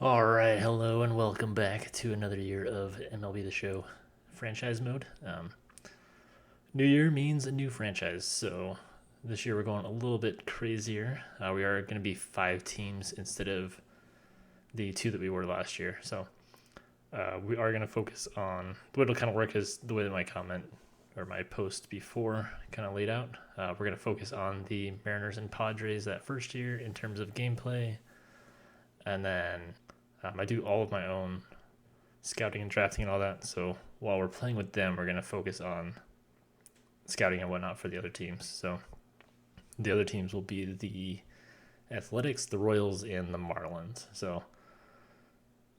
All right, hello and welcome back to another year of MLB The Show franchise mode. New year means a new franchise, so this year we're going a little bit crazier. We are going to be 5 teams instead of the 2 that we were last year. So we are going to focus on the way it'll kind of work is the way that my comment or my post before kind of laid out. We're going to focus on the Mariners and Padres that first year in terms of gameplay, and then I do all of my own scouting and drafting and all that. So while we're playing with them, we're going to focus on scouting and whatnot for the other teams. So the other teams will be the Athletics, the Royals, and the Marlins. So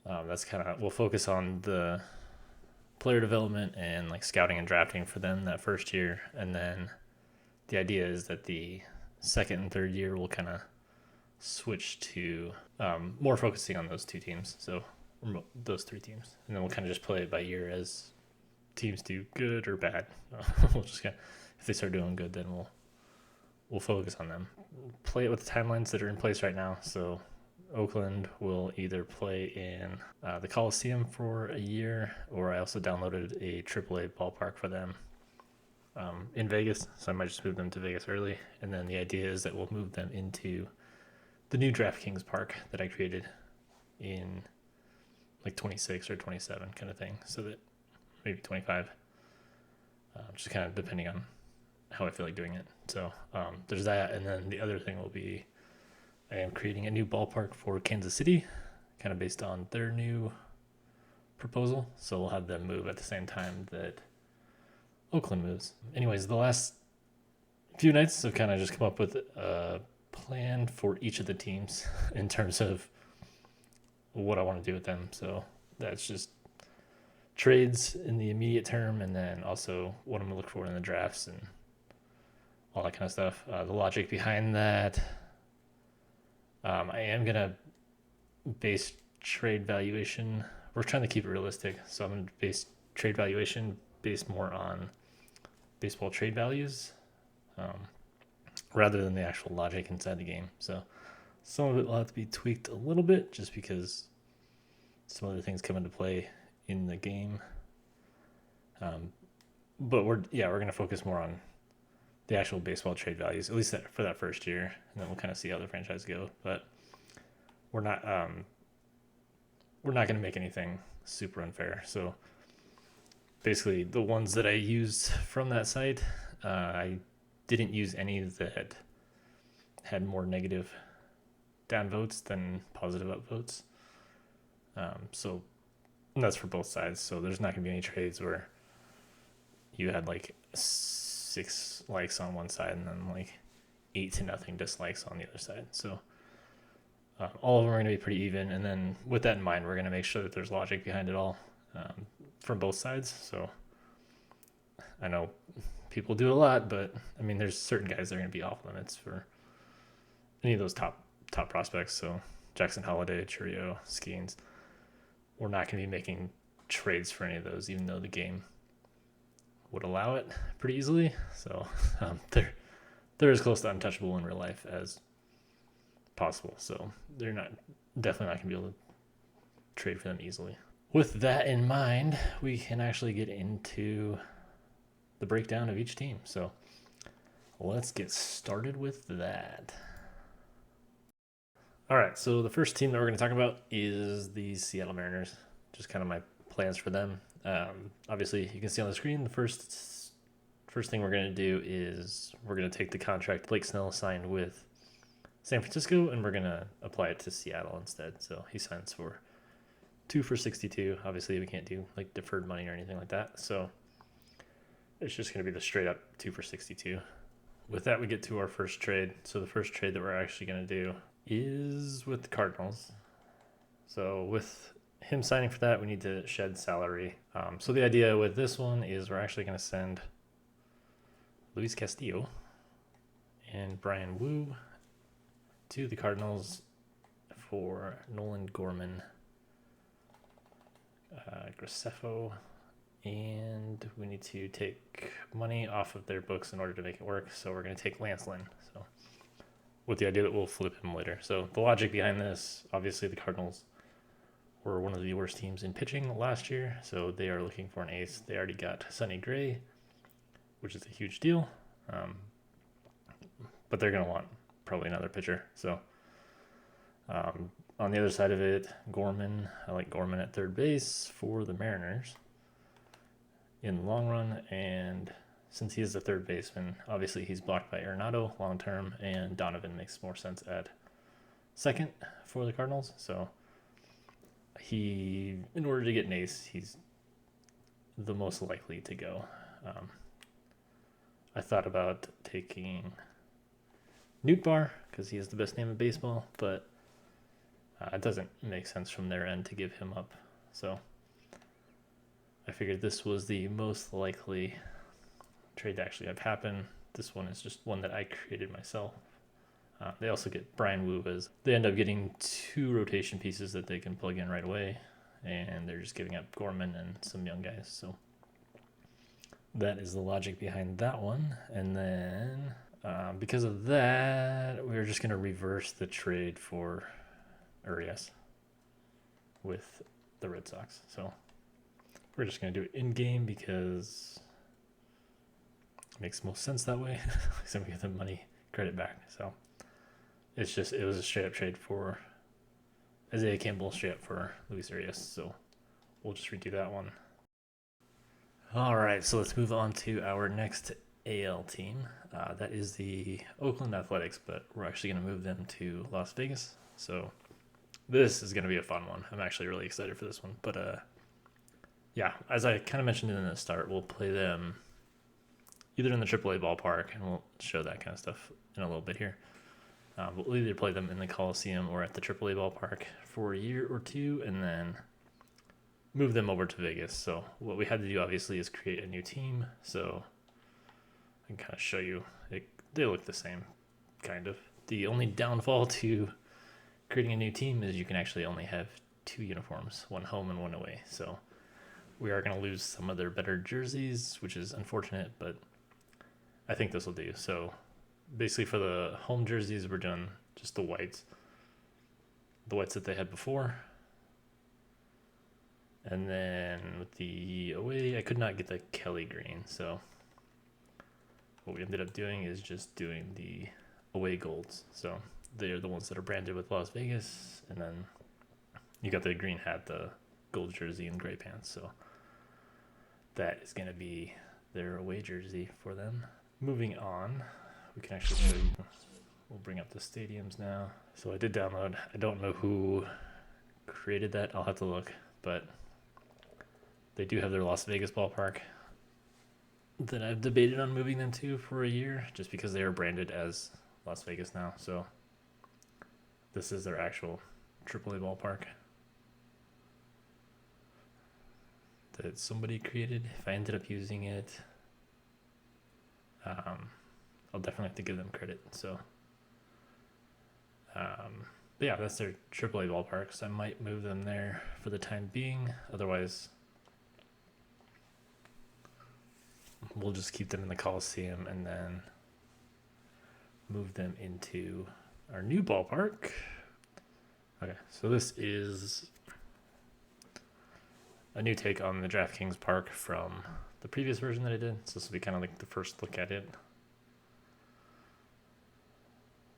that's kind of, we'll focus on the player development and like scouting and drafting for them that first year. And then the idea is that the second and third year we'll kind of switch to more focusing on those 2 teams. So those 3 teams, and then we'll kind of just play it by year as teams do good or bad. We'll just kind of, if they start doing good, then we'll focus on them. Play it with the timelines that are in place right now. So Oakland will either play in the Coliseum for a year, or I also downloaded a AAA ballpark for them in Vegas. So I might just move them to Vegas early, and then the idea is that we'll move them into the new DraftKings Park that I created in like 26 or 27 kind of thing, so that maybe 25, just kind of depending on how I feel like doing it. So there's that, and then the other thing will be I am creating a new ballpark for Kansas City, kind of based on their new proposal. So we'll have them move at the same time that Oakland moves. Anyways, the last few nights I've kind of just come up with a plan for each of the teams in terms of what I want to do with them. So that's just trades in the immediate term, and then also what I'm going to look for in the drafts and all that kind of stuff. The logic behind that, I am going to base trade valuation. We're trying to keep it realistic, so I'm going to base trade valuation based more on baseball trade values rather than the actual logic inside the game. So some of it will have to be tweaked a little bit just because some other things come into play in the game. But we're going to focus more on the actual baseball trade values, at least for that first year, and then we'll kind of see how the franchise go. But we're not going to make anything super unfair. So basically, the ones that I used from that site, I didn't use any that had more negative downvotes than positive upvotes. So that's for both sides. So there's not going to be any trades where you had like 6 likes on one side and then like 8-0 dislikes on the other side. So all of them are going to be pretty even. And then with that in mind, we're going to make sure that there's logic behind it all from both sides. So I know people do it a lot, but I mean, there's certain guys that are going to be off limits for any of those top prospects. So Jackson Holliday, Churio, Skeens, we're not going to be making trades for any of those, even though the game would allow it pretty easily. So they're as close to untouchable in real life as possible. So they're definitely not going to be able to trade for them easily. With that in mind, we can actually get into the breakdown of each team. So let's get started with that. All right, so the first team that we're going to talk about is the Seattle Mariners. Just kind of my plans for them. Obviously, you can see on the screen, the first thing we're going to do is we're going to take the contract Blake Snell signed with San Francisco, and we're going to apply it to Seattle instead. So he signs for 2 for 62. Obviously, we can't do like deferred money or anything like that. So it's just going to be the straight up 2 for 62. With that, we get to our first trade. So the first trade that we're actually going to do is with the Cardinals. So with him signing for that, we need to shed salary. So the idea with this one is we're actually going to send Luis Castillo and Brian Wu to the Cardinals for Nolan Gorman, Graceffo, and we need to take money off of their books in order to make it work. So we're going to take Lance Lynn. So with the idea that we'll flip him later. So the logic behind this, obviously the Cardinals were one of the worst teams in pitching last year, so they are looking for an ace. They already got Sonny Gray, which is a huge deal, but they're going to want probably another pitcher. So on the other side of it, Gorman. I like Gorman at third base for the Mariners in the long run, and since he is the third baseman, obviously he's blocked by Arenado long term, and Donovan makes more sense at second for the Cardinals. So he, in order to get an ace, he's the most likely to go. I thought about taking Nootbaar because he has the best name in baseball, but it doesn't make sense from their end to give him up. So I figured this was the most likely trade to actually have happen. This one is just one that I created myself. They also get Brian Wu as they end up getting 2 rotation pieces that they can plug in right away, and they're just giving up Gorman and some young guys. So that is the logic behind that one. And then because of that, we're just going to reverse the trade for Urias with the Red Sox. So we're just going to do it in game because it makes most sense that way. So we get the money credit back. So it was a straight up trade for Isaiah Campbell, straight up for Luis Urias. So we'll just redo that one. All right, so let's move on to our next AL team. That is the Oakland Athletics, but we're actually going to move them to Las Vegas. So this is going to be a fun one. I'm actually really excited for this one. But yeah, as I kind of mentioned in the start, we'll play them either in the AAA ballpark, and we'll show that kind of stuff in a little bit here. We'll either play them in the Coliseum or at the AAA ballpark for a year or two, and then move them over to Vegas. So what we had to do, obviously, is create a new team. So I can kind of show you. They look the same, kind of. The only downfall to creating a new team is you can actually only have 2 uniforms, one home and one away. So we are going to lose some of their better jerseys, which is unfortunate, but I think this will do. So basically for the home jerseys, we're doing just the whites that they had before. And then with the away, I could not get the Kelly green. So what we ended up doing is just doing the away golds. So they're the ones that are branded with Las Vegas. And then you got the green hat, the gold jersey, and gray pants. So that is going to be their away jersey for them. Moving on, we can actually show you. We'll bring up the stadiums now. So I did download. I don't know who created that. I'll have to look. But they do have their Las Vegas ballpark that I've debated on moving them to for a year just because they are branded as Las Vegas now. So this is their actual AAA ballpark that somebody created. If I ended up using it, I'll definitely have to give them credit. So, but yeah, that's their AAA ballpark. So I might move them there for the time being. Otherwise, we'll just keep them in the Coliseum and then move them into our new ballpark. Okay, so this is a new take on the DraftKings Park from the previous version that I did. So this will be kind of like the first look at it.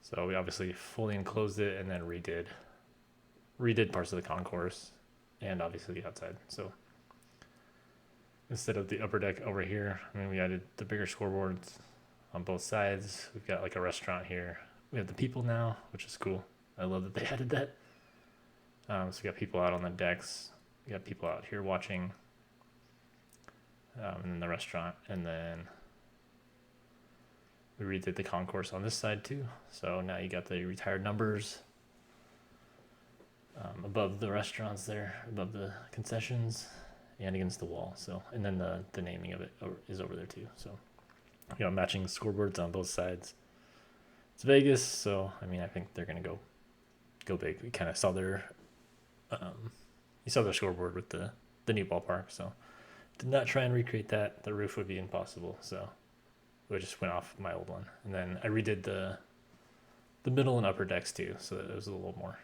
So we obviously fully enclosed it and then redid parts of the concourse and obviously the outside. So instead of the upper deck over here, we added the bigger scoreboards on both sides. We've got like a restaurant here. We have the people now, which is cool. I love that they added that. So we got people out on the decks. We got people out here watching, and then the restaurant, and then we redid the concourse on this side too. So now you got the retired numbers above the restaurants there, above the concessions, and against the wall. So, and then the naming of it is over there too. So, matching scoreboards on both sides. It's Vegas, so I think they're gonna go big. We kind of saw their scoreboard with the new ballpark. So, did not try and recreate that. The roof would be impossible. So, we just went off my old one, and then I redid the middle and upper decks too, so that it was a little more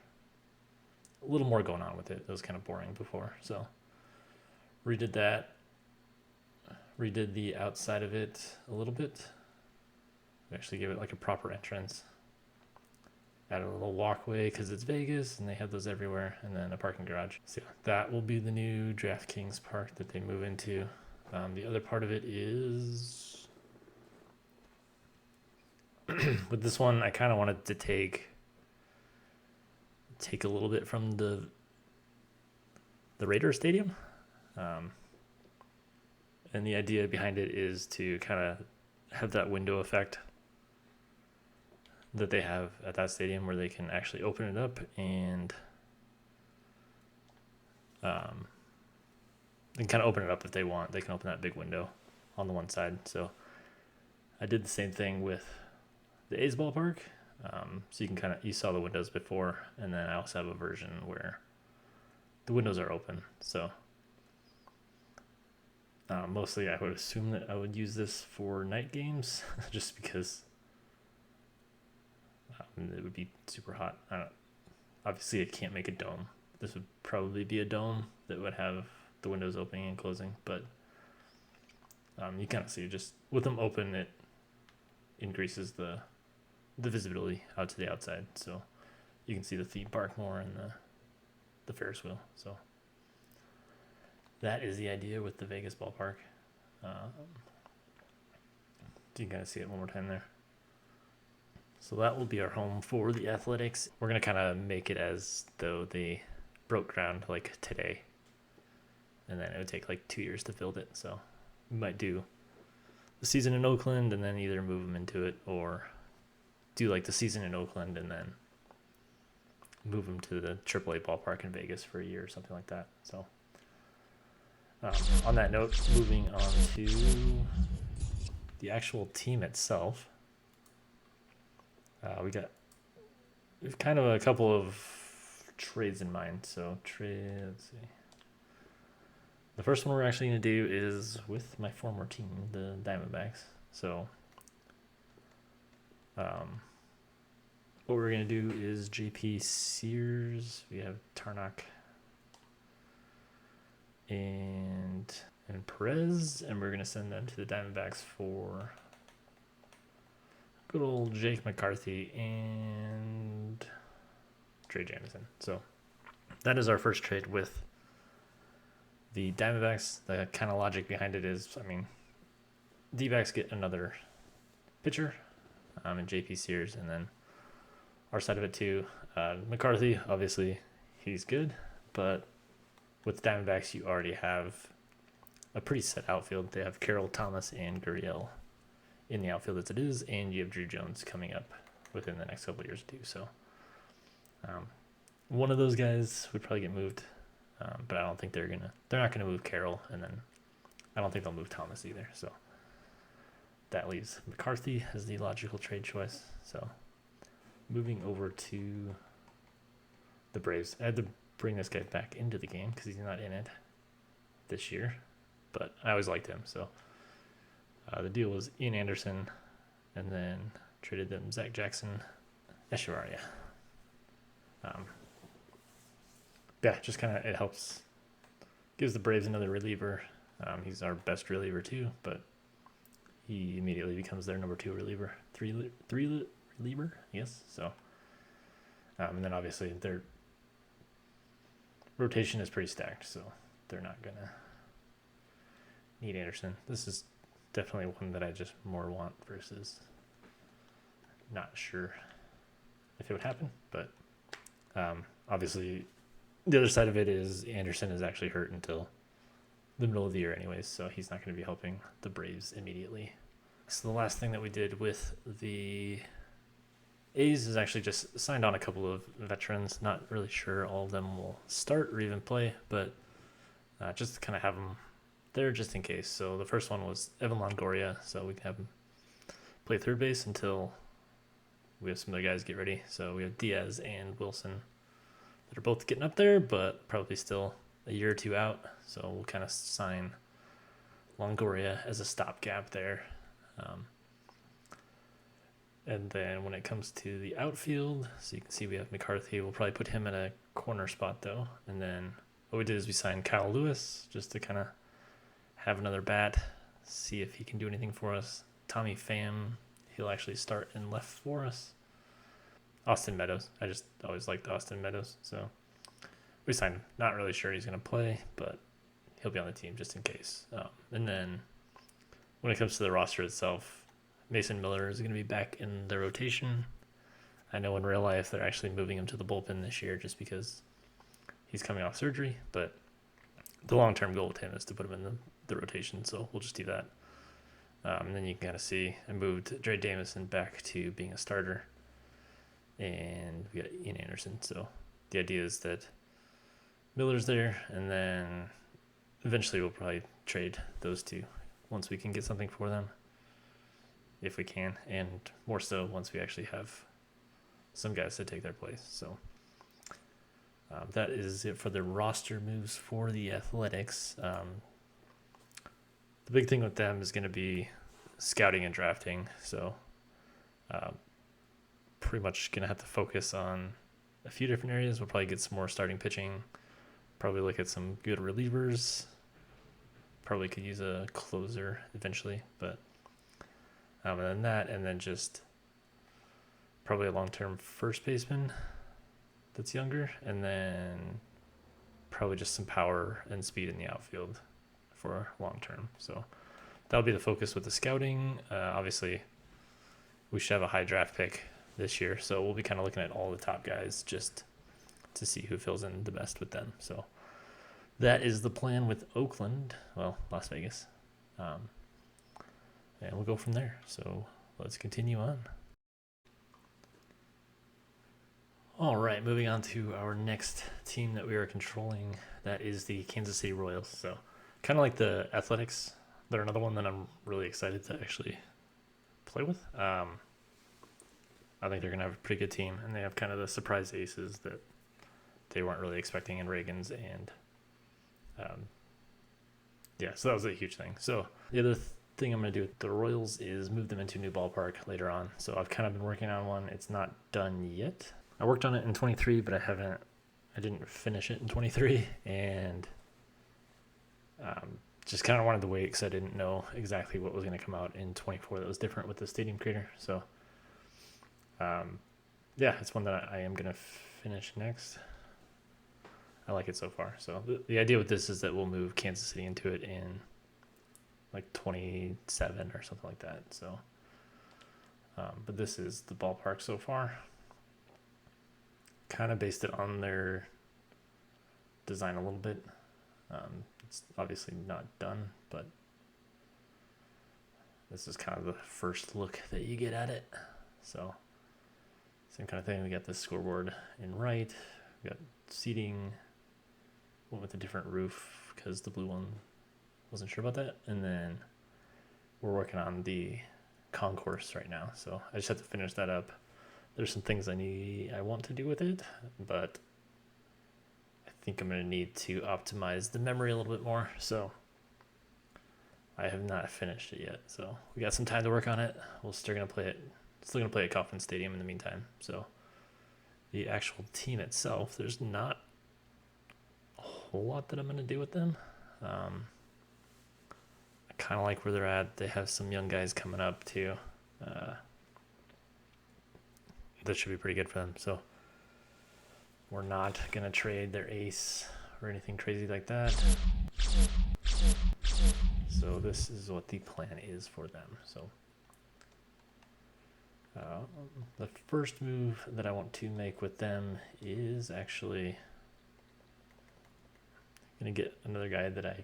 a little more going on with it. It was kind of boring before, so redid that. Redid the outside of it a little bit. We actually gave it like a proper entrance. Added a little walkway because it's Vegas and they have those everywhere, and then a parking garage. So that will be the new DraftKings Park that they move into. The other part of it is with this one, I kind of wanted to take a little bit from the Raiders Stadium, and the idea behind it is to kind of have that window effect that they have at that stadium, where they can actually open it up and kind of open it up if they want. They can open that big window on the one side. So I did the same thing with the A's ballpark. So you can you saw the windows before, and then I also have a version where the windows are open. So mostly I would assume that I would use this for night games just because it would be super hot. Obviously, it can't make a dome. This would probably be a dome that would have the windows opening and closing, but you kind of see just with them open, it increases the visibility out to the outside, so you can see the theme park more and the Ferris wheel. So that is the idea with the Vegas ballpark. You can kind of see it one more time there. So that will be our home for the Athletics. We're going to kind of make it as though they broke ground like today. And then it would take like 2 years to build it. So we might do the season in Oakland and then either move them into it, or do like the season in Oakland and then move them to the AAA ballpark in Vegas for a year or something like that. So on that note, moving on to the actual team itself. We've kind of a couple of trades in mind. So let's see. The first one we're actually going to do is with my former team, the Diamondbacks. So what we're going to do is JP Sears. We have Tarnock and Perez, and we're going to send them to the Diamondbacks for good old Jake McCarthy and Trey Jamison. So that is our first trade with the Diamondbacks. The kind of logic behind it is, D-backs get another pitcher and JP Sears, and then our side of it too. McCarthy, obviously, he's good, but with the Diamondbacks, you already have a pretty set outfield. They have Carroll, Thomas, and Gurriel in the outfield as it is, and you have Drew Jones coming up within the next couple of years too. So one of those guys would probably get moved, but I don't think they're not gonna move Carroll, and then I don't think they'll move Thomas either. So that leaves McCarthy as the logical trade choice. So moving over to the Braves, I had to bring this guy back into the game because he's not in it this year, but I always liked him. So the deal was Ian Anderson, and then traded them Zach Jackson, Echevarria. Just kind of, it helps, gives the Braves another reliever. He's our best reliever too, but he immediately becomes their number 2 reliever, three reliever, yes. So, and then obviously their rotation is pretty stacked, so they're not gonna need Anderson. This is definitely one that I just more want versus not sure if it would happen, but obviously the other side of it is Anderson is actually hurt until the middle of the year anyways, so he's not going to be helping the Braves immediately. So the last thing that we did with the A's is actually just signed on a couple of veterans. Not really sure all of them will start or even play, but just to kind of have them there just in case. So the first one was Evan Longoria, so we can have him play third base until we have some other guys get ready. So we have Diaz and Wilson that are both getting up there, but probably still a year or two out. So we'll kind of sign Longoria as a stopgap there. And then when it comes to the outfield, so you can see we have McCarthy. We'll probably put him in a corner spot though. And then what we did is we signed Kyle Lewis just to kind of have another bat, see if he can do anything for us. Tommy Pham, he'll actually start in left for us. Austin Meadows, I just always liked Austin Meadows, so we signed him. Not really sure he's going to play, but he'll be on the team just in case. And then when it comes to the roster itself, Mason Miller is going to be back in the rotation. I know in real life they're actually moving him to the bullpen this year just because he's coming off surgery, but the long-term goal with him is to put him in the rotation, so we'll just do that. And then you can kind of see I moved Dre Damison back to being a starter, and we got Ian Anderson. So the idea is that Miller's there, and then eventually we'll probably trade those two once we can get something for them, if we can, and more so once we actually have some guys to take their place. So that is it for the roster moves for the Athletics. The big thing with them is going to be scouting and drafting. So pretty much going to have to focus on a few different areas. We'll probably get some more starting pitching, probably look at some good relievers, probably could use a closer eventually, but and then that, and then just probably a long-term first baseman that's younger, and then probably just some power and speed in the outfield for long-term. So that'll be the focus with the scouting. Obviously, we should have a high draft pick this year, so we'll be kind of looking at all the top guys just to see who fills in the best with them. So that is the plan with Oakland, well, Las Vegas. And we'll go from there. So let's continue on. All right, moving on to our next team that we are controlling. That is the Kansas City Royals. So kind of like the Athletics. They're another one that I'm really excited to actually play with. I think they're going to have a pretty good team, and they have kind of the surprise aces that they weren't really expecting in Reagans. And so that was a huge thing. So the other thing I'm going to do with the Royals is move them into a new ballpark later on. So I've kind of been working on one. It's not done yet. I worked on it in 23, but I didn't finish it in 23, and just kind of wanted to wait because I didn't know exactly what was going to come out in 24 that was different with the stadium creator. So it's one that I am going to finish next. I like it so far. So the idea with this is that we'll move Kansas City into it in like 27 or something like that. So, but this is the ballpark so far. Kind of based it on their design a little bit. It's obviously not done, but this is kind of the first look that you get at it. So same kind of thing. We got the scoreboard in right. We got seating. Went with a different roof because the blue one wasn't sure about that. And then we're working on the concourse right now. So I just have to finish that up. There's some things I want to do with it, but I think I'm going to need to optimize the memory a little bit more. So I have not finished it yet. So we got some time to work on it. We're still going to play at Kauffman Stadium in the meantime. So the actual team itself, there's not a whole lot that I'm going to do with them. I kind of like where they're at. They have some young guys coming up too. That should be pretty good for them. So we're not going to trade their ace or anything crazy like that. So this is what the plan is for them. So the first move that I want to make with them is actually going to get another guy that I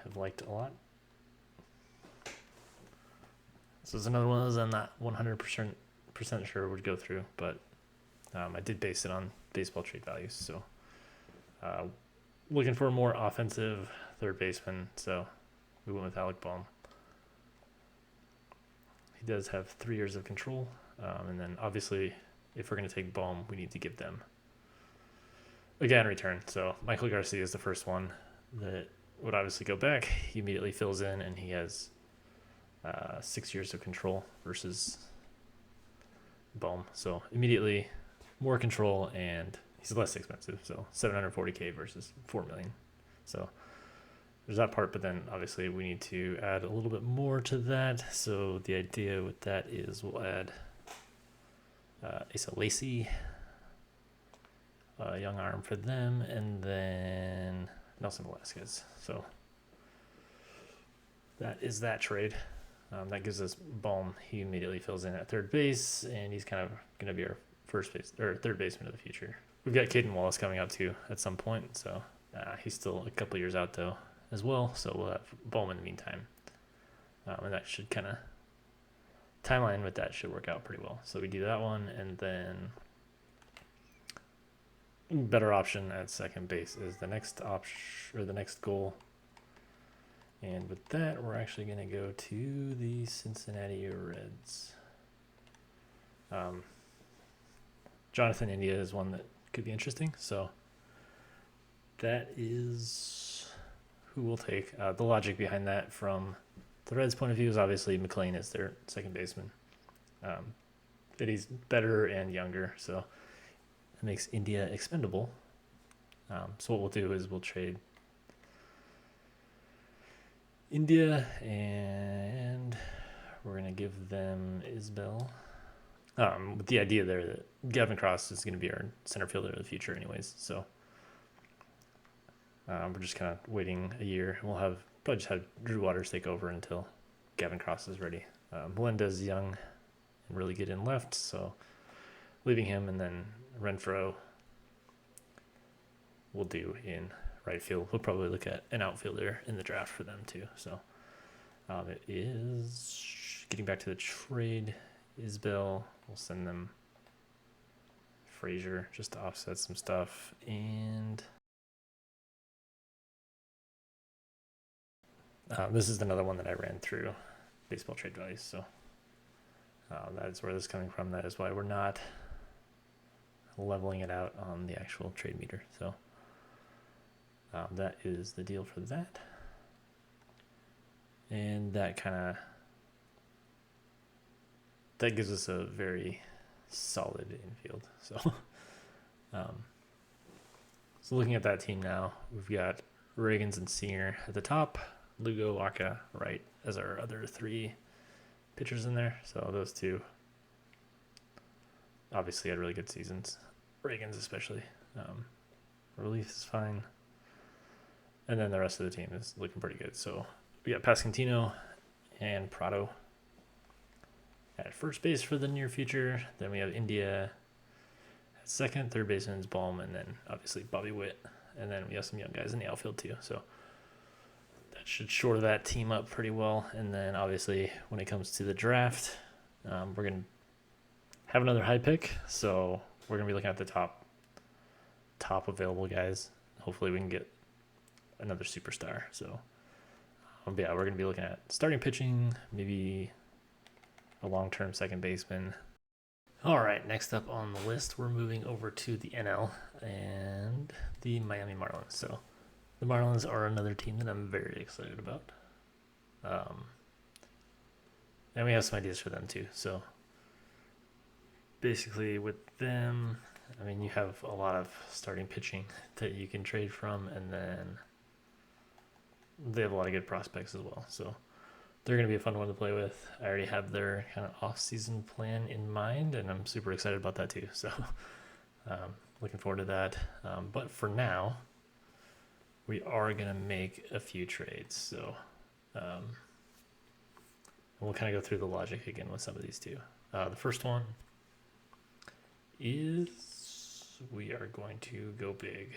have liked a lot. This is another one of those I'm not 100% sure would go through, but I did base it on baseball trade values. So looking for a more offensive third baseman, so we went with Alec Bohm. He does have 3 years of control, and then obviously if we're going to take Bohm, we need to give them a guy in return. So Michael Garcia is the first one that would obviously go back. He immediately fills in, and he has 6 years of control versus Bohm. So immediately more control, and he's less expensive. So 740K versus 4 million. So there's that part, but then obviously we need to add a little bit more to that. So the idea with that is we'll add Asa Lacy, young arm for them, and then Nelson Velasquez. So that is that trade. That gives us Bohm. He immediately fills in at third base, and he's kind of going to be our first base or third baseman of the future. We've got Caden Wallace coming up too at some point, so he's still a couple years out though as well. So we'll have Bohm in the meantime, and that should kind of timeline with that should work out pretty well. So we do that one, and then better option at second base is the next option or the next goal. And with that, we're actually going to go to the Cincinnati Reds. Jonathan India is one that could be interesting. So that is who we'll take. The logic behind that from the Reds' point of view is obviously McLean is their second baseman. That he's better and younger, so it makes India expendable. So what we'll do is we'll trade India, and we're going to give them Isbell. With the idea there that Gavin Cross is going to be our center fielder of the future anyways. So we're just kind of waiting a year. We'll probably just have Drew Waters take over until Gavin Cross is ready. Melinda's young and really good in left, so leaving him, and then Renfroe we'll do in right field. We'll probably look at an outfielder in the draft for them too. So it is getting back to the trade. Isbell, we'll send them Frazier just to offset some stuff, and this is another one that I ran through baseball trade values. So that is where this is coming from. That is why we're not leveling it out on the actual trade meter. So that is the deal for that. And that gives us a very solid infield. So so looking at that team now, we've got Reagans and Sears at the top, Lugo, Waka right as our other three pitchers in there. So those two obviously had really good seasons. Reagans especially. Relief is fine. And then the rest of the team is looking pretty good. So we got Pascantino and Prado at first base for the near future. Then we have India at second, third baseman is Bohm, and then obviously Bobby Witt. And then we have some young guys in the outfield too. So that should shore that team up pretty well. And then obviously when it comes to the draft, we're going to have another high pick. So we're going to be looking at the top available guys. Hopefully we can get another superstar. So yeah, we're going to be looking at starting pitching, maybe a long-term second baseman. All right, next up on the list, we're moving over to the NL and the Miami Marlins. So the Marlins are another team that I'm very excited about. And we have some ideas for them too. So basically with them, I mean, you have a lot of starting pitching that you can trade from, and then they have a lot of good prospects as well. So they're going to be a fun one to play with. I already have their kind of off-season plan in mind, and I'm super excited about that too. So looking forward to that. But for now, we are going to make a few trades. So we'll kind of go through the logic again with some of these too. The first one is we are going to go big.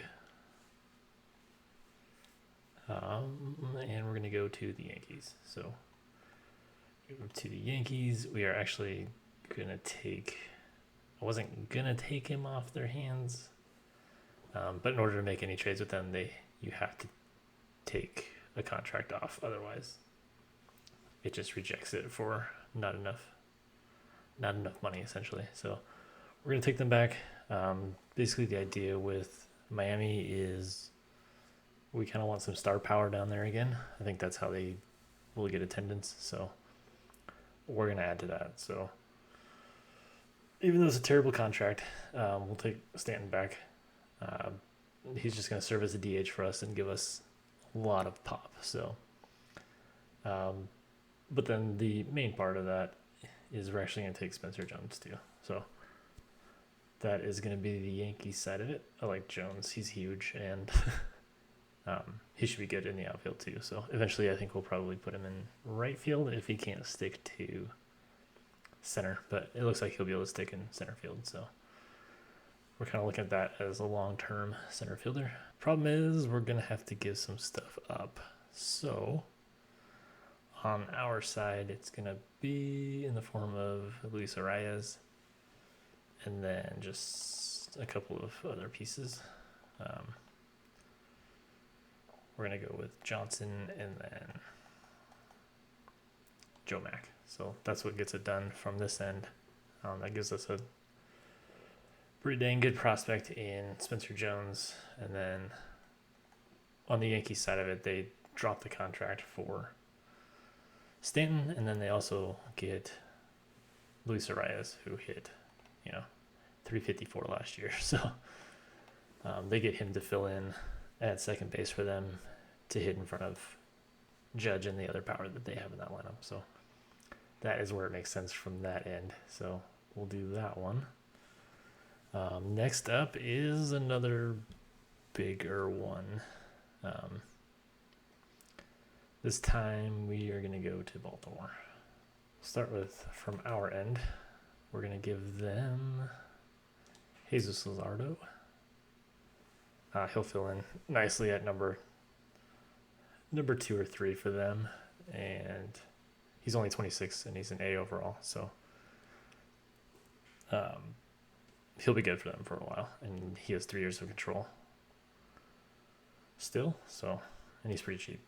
And we're going to go to the Yankees. So to the Yankees, we are actually going to I wasn't going to take him off their hands. But in order to make any trades with them, you have to take a contract off. Otherwise, it just rejects it for not enough money, essentially. So we're going to take them back. Basically, the idea with Miami is we kind of want some star power down there again. I think that's how they will get attendance. So we're going to add to that. So even though it's a terrible contract, we'll take Stanton back. He's just going to serve as a DH for us and give us a lot of pop. So, but then the main part of that is we're actually going to take Spencer Jones too. So that is going to be the Yankees side of it. I like Jones. He's huge, and he should be good in the outfield too. So eventually I think we'll probably put him in right field if he can't stick to center. But it looks like he'll be able to stick in center field. So we're kind of looking at that as a long-term center fielder. Problem is we're going to have to give some stuff up. So on our side, it's going to be in the form of Luis Arraez and then just a couple of other pieces. We're going to go with Johnson and then Joe Mack. So that's what gets it done from this end. That gives us a pretty dang good prospect in Spencer Jones. And then on the Yankees side of it, they drop the contract for Stanton, and then they also get Luis Arraez, who hit, 354 last year. So they get him to fill in at second base for them to hit in front of Judge and the other power that they have in that lineup. So that is where it makes sense from that end. So we'll do that one. Next up is another bigger one. This time we are going to go to Baltimore. Start with from our end. We're going to give them Jesus Luzardo. He'll fill in nicely at number 2 or 3 for them. And he's only 26 and he's an A overall. So he'll be good for them for a while. And he has 3 years of control still. So, and he's pretty cheap.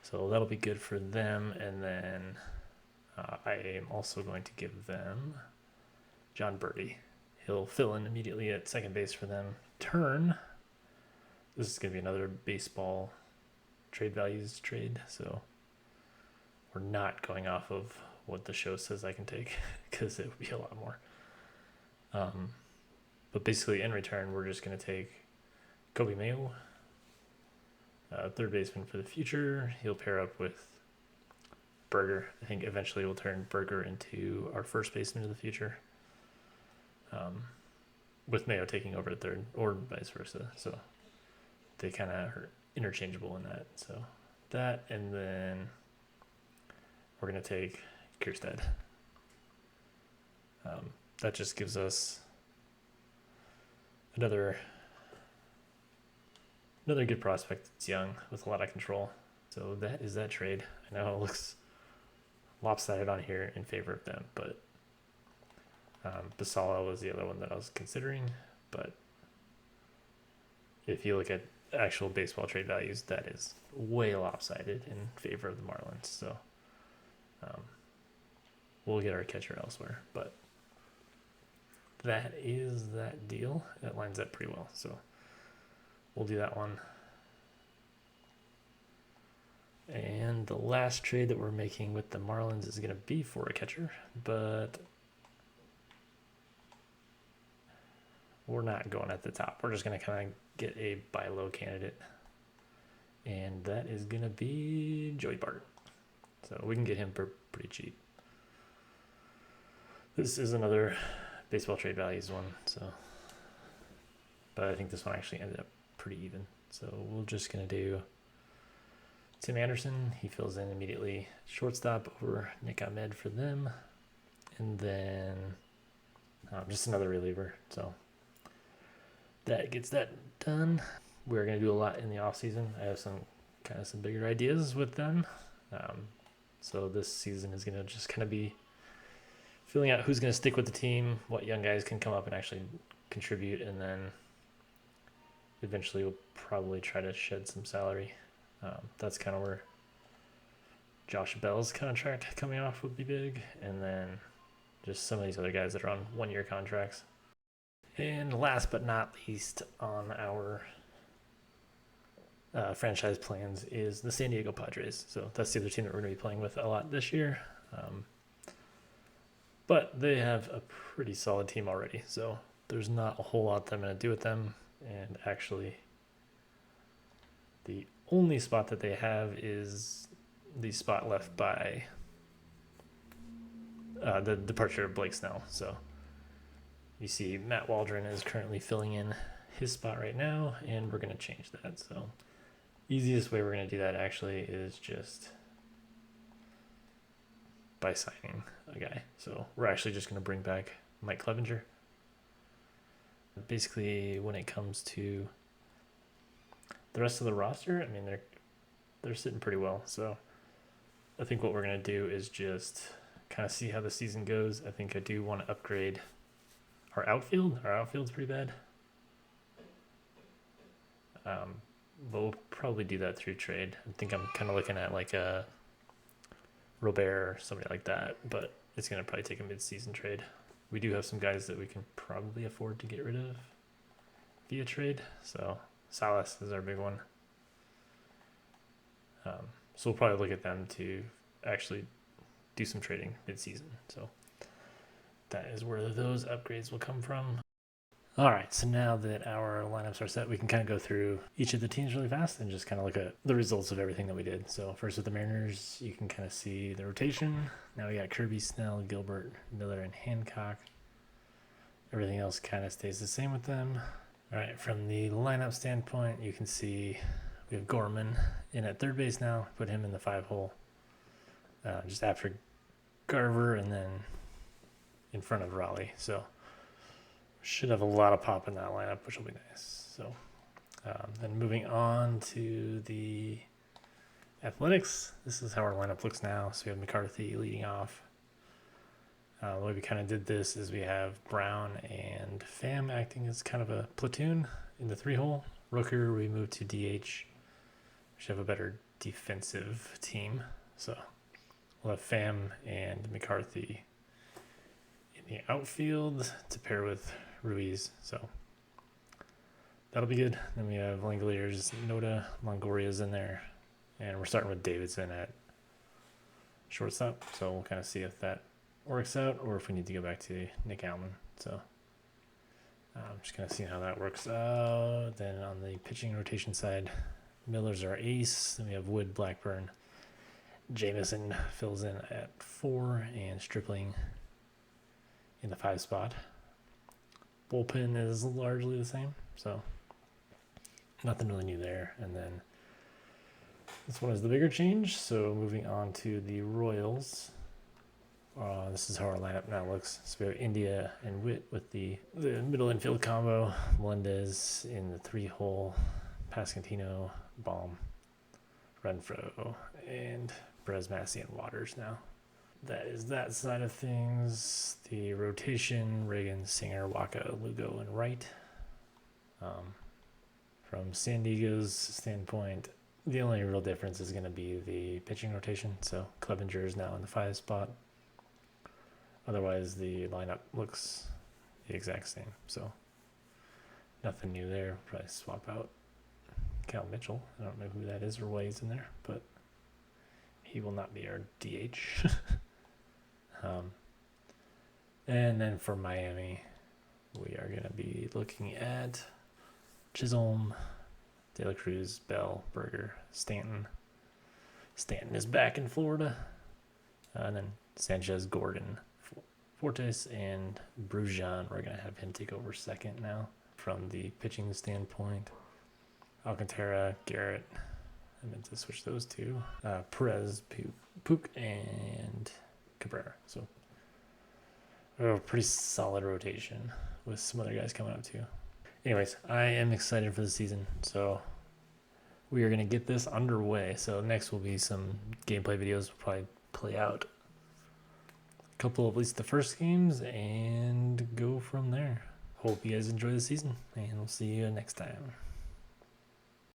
So that'll be good for them. And then I am also going to give them John Birdie. He'll fill in immediately at second base for them. This is going to be another baseball trade values trade. So we're not going off of what the show says I can take because it would be a lot more. But basically in return, we're just going to take Kobe Mayo, third baseman for the future. He'll pair up with Berger. I think eventually we'll turn Berger into our first baseman of the future, with Mayo taking over at third or vice versa. So they kind of are interchangeable in that. So that, and then we're going to take Kierstead. That just gives us another good prospect that's young with a lot of control. So that is that trade. I know it looks lopsided on here in favor of them, but Basala was the other one that I was considering. But if you look at actual baseball trade values, that is way lopsided in favor of the Marlins. So we'll get our catcher elsewhere. But that is that deal. That lines up pretty well. So we'll do that one. And the last trade that we're making with the Marlins is going to be for a catcher, but we're not going at the top. We're just going to kind of get a buy low candidate, and that is going to be Joey Bart. So we can get him for pretty cheap. This is another baseball trade values one, so, but I think this one actually ended up pretty even. So we're just going to do Tim Anderson. He fills in immediately shortstop over Nick Ahmed for them. And then just another reliever. So that gets that done. We're going to do a lot in the offseason. I have some bigger ideas with them. So this season is going to just kind of be filling out who's going to stick with the team, what young guys can come up and actually contribute, and then eventually we'll probably try to shed some salary. That's kind of where Josh Bell's contract coming off would be big, and then just some of these other guys that are on one-year contracts. And last but not least on our franchise plans is the San Diego Padres. So that's the other team that we're going to be playing with a lot this year. But they have a pretty solid team already, so there's not a whole lot that I'm going to do with them. And actually, the only spot that they have is the spot left by the departure of Blake Snell. So you see Matt Waldron is currently filling in his spot right now, and we're going to change that. So easiest way we're going to do that actually is just by signing a guy. So we're actually just going to bring back Mike Clevinger. Basically, when it comes to the rest of the roster, I mean, they're sitting pretty well. So I think what we're going to do is just kind of see how the season goes. I think I do want to upgrade our outfield. Our outfield's pretty bad. But we'll probably do that through trade. I think I'm kind of looking at like a Robert or somebody like that, but it's going to probably take a mid-season trade. We do have some guys that we can probably afford to get rid of via trade. So Salas is our big one. So we'll probably look at them to actually do some trading mid-season. So that is where those upgrades will come from. All right, so now that our lineups are set, we can kind of go through each of the teams really fast and just kind of look at the results of everything that we did. So first with the Mariners, you can kind of see the rotation. Now we got Kirby, Snell, Gilbert, Miller, and Hancock. Everything else kind of stays the same with them. All right, from the lineup standpoint, you can see we have Gorman in at third base now. Put him in the 5-hole just after Garver and then in front of Raleigh. So should have a lot of pop in that lineup, which will be nice. So then moving on to the Athletics, this is how our lineup looks now. So we have McCarthy leading off. The way we kind of did this is we have Brown and Pham acting as kind of a platoon in the 3-hole. Rooker, we moved to DH. We should have a better defensive team. So we'll have Pham and McCarthy in the outfield to pair with Ruiz. So that'll be good. Then we have Langoliers, Noda, Longoria's in there. And we're starting with Davidson at shortstop. So we'll kind of see if that works out or if we need to go back to Nick Alman. So I'm just kind of seeing how that works out. Then on the pitching rotation side, Miller's our ace. Then we have Wood, Blackburn. Jameson fills in at 4 and Stripling in the 5 spot. Bullpen is largely the same, so nothing really new there. And then this one is the bigger change. So moving on to the Royals. This is how our lineup now looks. So we have India and Witt with the middle infield combo. Melendez in the 3-hole. Pascantino, Bohm, Renfroe, and Perez, Massey, and Waters now. That is that side of things. The rotation, Reagan, Singer, Waka, Lugo, and Wright. From San Diego's standpoint, the only real difference is going to be the pitching rotation. So Clevinger is now in the 5 spot. Otherwise, the lineup looks the exact same. So nothing new there. Probably swap out Cal Mitchell. I don't know who that is or why he's in there, but he will not be our DH. And then for Miami, we are going to be looking at Chisholm, De La Cruz, Bell, Berger, Stanton. Stanton is back in Florida. And then Sanchez, Gordon, Fortes, and Brujan. We're going to have him take over second now from the pitching standpoint. Alcantara, Garrett. I meant to switch those two. Perez, Puck, and Cabrera. So a pretty solid rotation with some other guys coming up too. Anyways, I am excited for the season. So we are going to get this underway. So next will be some gameplay videos. We'll probably play out a couple of at least the first games and go from there. Hope you guys enjoy the season, and we'll see you next time.